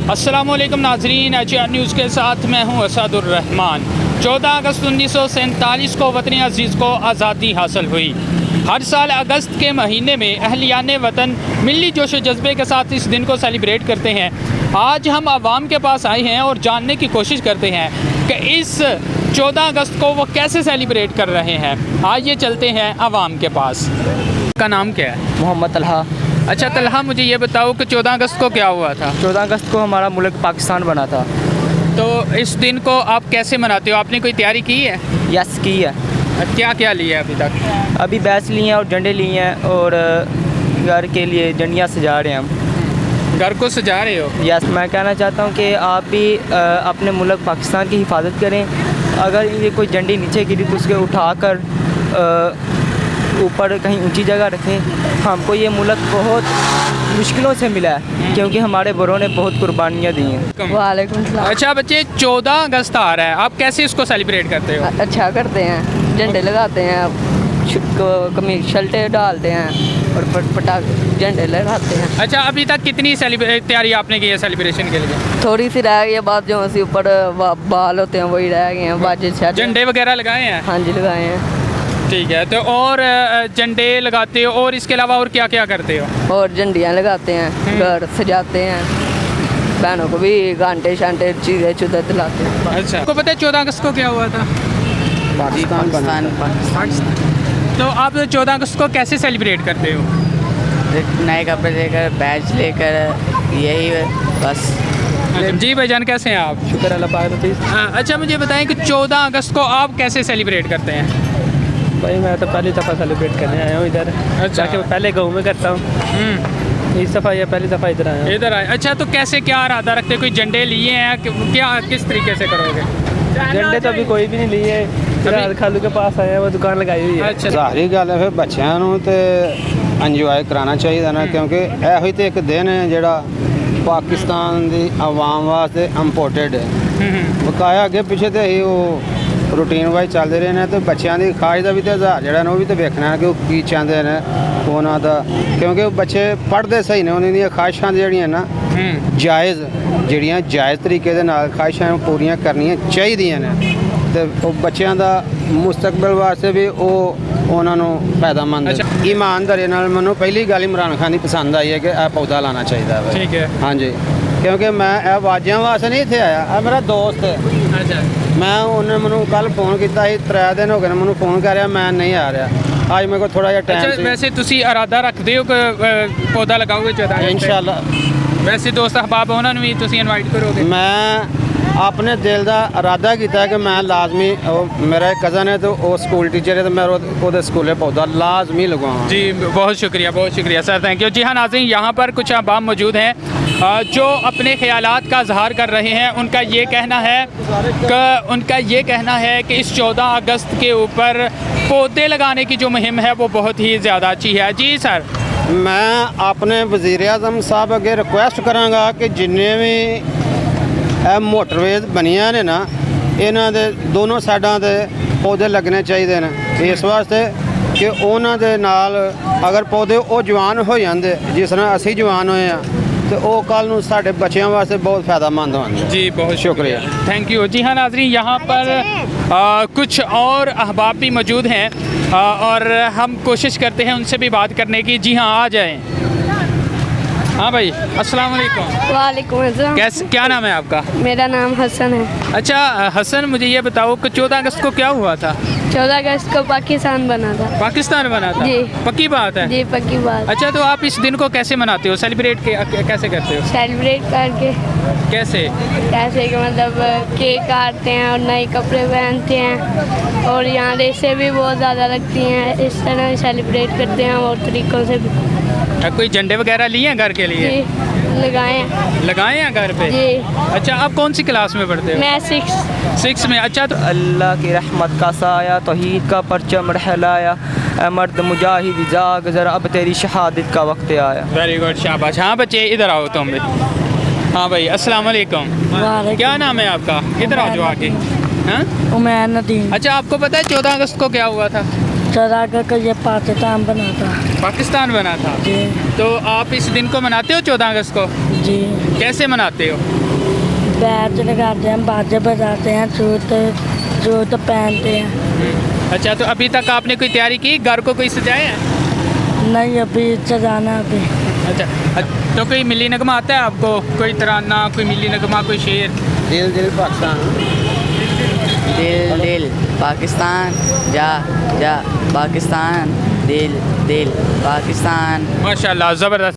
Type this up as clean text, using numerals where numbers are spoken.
अस्सलामुअलैकुम नाजरीन, HR news के साथ मैं हूं असदुर्रहमान। 14 अगस्त 1947 को वतन अज़ीज़ को आज़ादी हासिल हुई। हर साल अगस्त के महीने में अहलियान वतन मिली जोश जज्बे के साथ इस दिन को सेलिब्रेट करते हैं। आज हम आवाम के पास आए हैं और जानने की कोशिश करते हैं कि इस 14 अगस्त को वो कैसे सेलिब्रेट कर रहे हैं। आइए चलते हैं आवाम के पास। का नाम क्या है? मोहम्मद तलहा। अच्छा तलहा, मुझे ये बताओ कि 14 अगस्त को क्या हुआ था? 14 अगस्त को हमारा मुल्क पाकिस्तान बना था। तो इस दिन को आप कैसे मनाते हो? आपने कोई तैयारी की है? यस की है। क्या क्या लिया है अभी तक? अभी बैच लिए हैं और झंडे लिए हैं और घर के लिए झंडियाँ सजा रहे हैं हम। घर को सजा रहे हो? यस, मैं कहना चाहता हूँ कि आप भी अपने मुल्क पाकिस्तान की हिफाजत करें। अगर ये कोई झंडी नीचे गिरी तो उसके उठाकर ऊपर कहीं ऊंची जगह रखें। हमको ये मुल्क बहुत मुश्किलों से मिला है क्योंकि हमारे बड़ों ने बहुत कुर्बानियाँ दी हैं। वालेकुम सलाम। अच्छा बच्चे, 14 अगस्त आ रहा है, आप कैसे इसको सेलिब्रेट करते हो? अच्छा करते हैं, झंडे लगाते हैं, कमीज शर्टें डालते हैं और पटाखे झंडे लगाते हैं। अच्छा, अभी तक कितनी तैयारी आपने की है सेलिब्रेशन के लिए? थोड़ी सी रह गई है, बात जो ऐसे ऊपर बाल होते हैं वही रह गए हैं। बाजे झंडे वगैरह लगाए हैं? हाँ जी लगाए हैं। ठीक है, तो और झंडे लगाते हो और इसके अलावा और क्या क्या करते हो? और झंडियाँ लगाते हैं, घर सजाते हैं, बहनों को भी घंटे शांटे चीज़ें चुदे दिलाते हैं। अच्छा, आपको पता है 14 अगस्त को क्या हुआ था? पाकिस्तान तो आप 14 अगस्त को कैसे सेलिब्रेट करते हो? नए कपड़े लेकर, बैच लेकर, यही बस। जी भाईजान, कैसे हैं आप? शुक्र अल्लाह पाक। अच्छा, मुझे बताएं कि 14 अगस्त को आप कैसे सेलिब्रेट करते हैं? भाई मैं तो पहली दफ़ा सेलिब्रेट करने आया हूँ इधर। अच्छा। जाके पहले गाँव में करता हूँ, इस दफ़ा ये पहली दफ़ा इधर आया हूँ। इधर आए। अच्छा, तो कैसे क्या इरादा रखते हैं? कोई झंडे लिए हैं क्या, किस तरीके से करोगे? झंडे तो अभी कोई भी नहीं लिए, फिलहाल खालू के पास आए हैं, वो दुकान लगाई हुई है। अच्छा, ਜ਼ਾਹਰੀ ਗੱਲ ਹੈ ਫਿਰ ਬੱਚਿਆਂ ਨੂੰ ਤੇ ਇੰਜੋਏ ਕਰਾਉਣਾ ਚਾਹੀਦਾ ਨਾ, ਕਿਉਂਕਿ ਇਹੋ ਹੀ ਤੇ ਇੱਕ ਦਿਨ ਹੈ ਜਿਹੜਾ ਪਾਕਿਸਤਾਨ ਦੀ ਆਵਾਮ ਵਾਸਤੇ ਇੰਪੋਰਟੈਂਟ ਹੈ। ਬਕਾਇਆ ਅੱਗੇ ਪਿੱਛੇ ਤੇ ਹੀ ਉਹ ਰੂਟੀਨ ਵਾਈਜ਼ ਚੱਲਦੇ ਰਹੇ ਨੇ ਤੇ ਬੱਚਿਆਂ ਦੀ ਖਾਹਿਸ਼ ਦਾ ਵੀ ਤੇ ਇਜ਼ਹਾਰ ਜਿਹੜਾ ਨੇ ਉਹ ਵੀ ਤੇ ਵੇਖਣਾ ਹੈ ਕਿ ਉਹ ਕੀ ਚਾਹੁੰਦੇ ਨੇ ਉਹਨਾਂ ਦਾ, ਕਿਉਂਕਿ ਉਹ ਬੱਚੇ ਪੜ੍ਹਦੇ ਸਹੀ ਨੇ, ਉਹਨਾਂ ਦੀਆਂ ਖਾਹਿਸ਼ਾਂ ਜਿਹੜੀਆਂ ਨਾ ਜਾਇਜ਼ ਤਰੀਕੇ ਦੇ ਨਾਲ ਖਾਹਿਸ਼ਾਂ ਨੂੰ ਪੂਰੀਆਂ ਕਰਨੀਆਂ ਚਾਹੀਦੀਆਂ ਨੇ ਤੇ ਉਹ ਬੱਚਿਆਂ ਦਾ ਮੁਸਤਕਬਲ ਵਾਸਤੇ ਵੀ ਉਹ ਉਹਨਾਂ ਨੂੰ ਫਾਇਦਾਮੰਦ ਹੈ। ਈਮਾਨਦਾਰੀ ਨਾਲ ਮੈਨੂੰ ਪਹਿਲੀ ਗੱਲ ਇਮਰਾਨ ਖਾਨ ਦੀ ਪਸੰਦ ਆਈ ਹੈ ਕਿ ਇਹ ਪੌਦਾ ਲਾਉਣਾ ਚਾਹੀਦਾ ਹੈ। ठीक है। ਹਾਂਜੀ, ਕਿਉਂਕਿ ਮੈਂ ਇਹ ਵਾਜਿਆਂ ਵਾਸਤੇ ਨਹੀਂ ਇੱਥੇ ਆਇਆ, ਇਹ ਮੇਰਾ ਦੋਸਤ ਹੈ। अच्छा, ਮੈਂ ਉਹਨੇ ਮੈਨੂੰ ਕੱਲ ਫੋਨ ਕੀਤਾ ਸੀ, 3 ਦਿਨ ਹੋ ਗਏ ਨੇ ਮੈਨੂੰ ਫੋਨ ਕਰ ਰਿਹਾ, ਮੈਂ ਨਹੀਂ ਆ ਰਿਹਾ। ਅੱਜ ਮੇਰੇ ਕੋਲ ਥੋੜਾ ਜਿਹਾ अच्छा ਟਾਈਮ ਸੀ। वैसे ਤੁਸੀਂ ਇਰਾਦਾ ਰੱਖਦੇ ਹੋ ਕਿ ਪੌਦਾ ਲਗਾਓਗੇ 14 ਅਗਸਤ ਤੇ? ਇਨਸ਼ਾਅੱਲਾ ਵੈਸੇ ਦੋਸਤ ਅਹਬਾਬ ਉਹਨਾਂ ਨੂੰ ਵੀ ਤੁਸੀਂ ਇਨਵਾਈਟ ਕਰੋਗੇ? ਮੈਂ ਆਪਣੇ ਦਿਲ ਦਾ ਇਰਾਦਾ ਕੀਤਾ ਕਿ मैं ਲਾਜ਼ਮੀ, ਉਹ ਮੇਰਾ ਇੱਕ ਕਜ਼ਨ है तो वो स्कूल टीचर है तो मैं ਉਹਦੇ स्कूले पौधा लाजमी लगवाऊँ। जी बहुत शुक्रिया सर, थैंक यू। जी हाँ नाज़रीन, यहाँ पर कुछ अहबाब मौजूद हैं जो अपने ख्यालात का इजहार कर रहे हैं। उनका ये कहना है कि इस 14 अगस्त के ऊपर पौधे लगाने की जो मुहिम है वो बहुत ही ज़्यादा अच्छी है। जी सर। मैं अपने वज़ीर आज़म साहब अगे रिक्वेस्ट करांगा कि जिन्ने भी ਇਹ ਮੋਟਰਵੇਜ਼ ਬਣੀਆਂ ਨੇ ਨਾ, ਇਹਨਾਂ ਦੇ ਦੋਨੋਂ ਸਾਈਡਾਂ 'ਤੇ ਪੌਦੇ ਲੱਗਣੇ ਚਾਹੀਦੇ ਨੇ, ਇਸ ਵਾਸਤੇ ਕਿ ਉਹਨਾਂ ਦੇ ਨਾਲ ਅਗਰ ਪੌਦੇ ਉਹ ਜਵਾਨ ਹੋ ਜਾਂਦੇ ਜਿਸ ਤਰ੍ਹਾਂ ਅਸੀਂ ਜਵਾਨ ਹੋਏ ਆ ਤੇ ਉਹ ਕੱਲ ਨੂੰ ਸਾਡੇ ਬੱਚਿਆਂ ਵਾਸਤੇ ਬਹੁਤ ਫਾਇਦਾਮੰਦ ਹੋਣਗੇ। जी बहुत शुक्रिया। Thank you. जी हाँ नाज़रीन, यहाँ पर कुछ और अहबाब भी मौजूद हैं और हम कोशिश करते हैं उनसे भी बात करने की। जी हाँ, आ जाएँ। हाँ भाई, अस्सलाम वालेकुम। वालेकुम अस्सलाम। कैसे, क्या नाम है आपका? मेरा नाम हसन है। अच्छा हसन, मुझे ये बताओ कि 14 अगस्त को क्या हुआ था? 14 अगस्त को पाकिस्तान बना था। पाकिस्तान बना था? जी। पक्की बात है? जी पक्की बात। अच्छा, तो आप इस दिन को कैसे मनाते हो, सेलिब्रेट कैसे करते हो? सेलिब्रेट करके कैसे? कैसे कि मतलब केक काटते हैं और नए कपड़े पहनते हैं और यहाँ रेसें भी बहुत ज़्यादा लगती हैं। इस तरह सेलिब्रेट करते हैं और तरीक़ों से भी। कोई झंडे वगैरह लिए हैं घर के लिए? जी लगाए हैं घर पे? जी। अच्छा, आप कौन सी क्लास में पढ़ते हो? मैं 6 में। अच्छा, तो अल्लाह की रहमत का साया, तौहीद का परचम लहराया, ऐ मर्द मुजाहिद जाग जरा, अब तेरी शहादत का वक्त आया। वेरी गुड, शाबाश। हाँ बच्चे, इधर आओ तुम भी। हाँ भाई, अस्सलाम वालेकुम। क्या नाम है आपका? इधर आओ जो आके। हाँ, उमैर नदीम। अच्छा, आपको पता है 14 अगस्त को क्या हुआ था? 14 अगस्त को ये पाकिस्तान बना था। पाकिस्तान बना था? जी। तो आप इस दिन को मनाते हो 14 अगस्त को? जी कैसे मनाते हो? बैच लगाते हैं, बाजे बजाते हैं, जूत पहनते हैं। अच्छा, तो अभी तक आपने कोई तैयारी की, घर को कोई सजाया है? नहीं, अभी सजाना अभी। अच्छा, तो कोई मिली नगमा आता है आपको, कोई तराना, कोई मिली नगमा, कोई शेर? दिल दिल पाकिस्तान, दिल दिल पाकिस्तान, जा जा पाकिस्तान, दिल दिल पाकिस्तान। माशाल्लाह, ज़बरदस्त।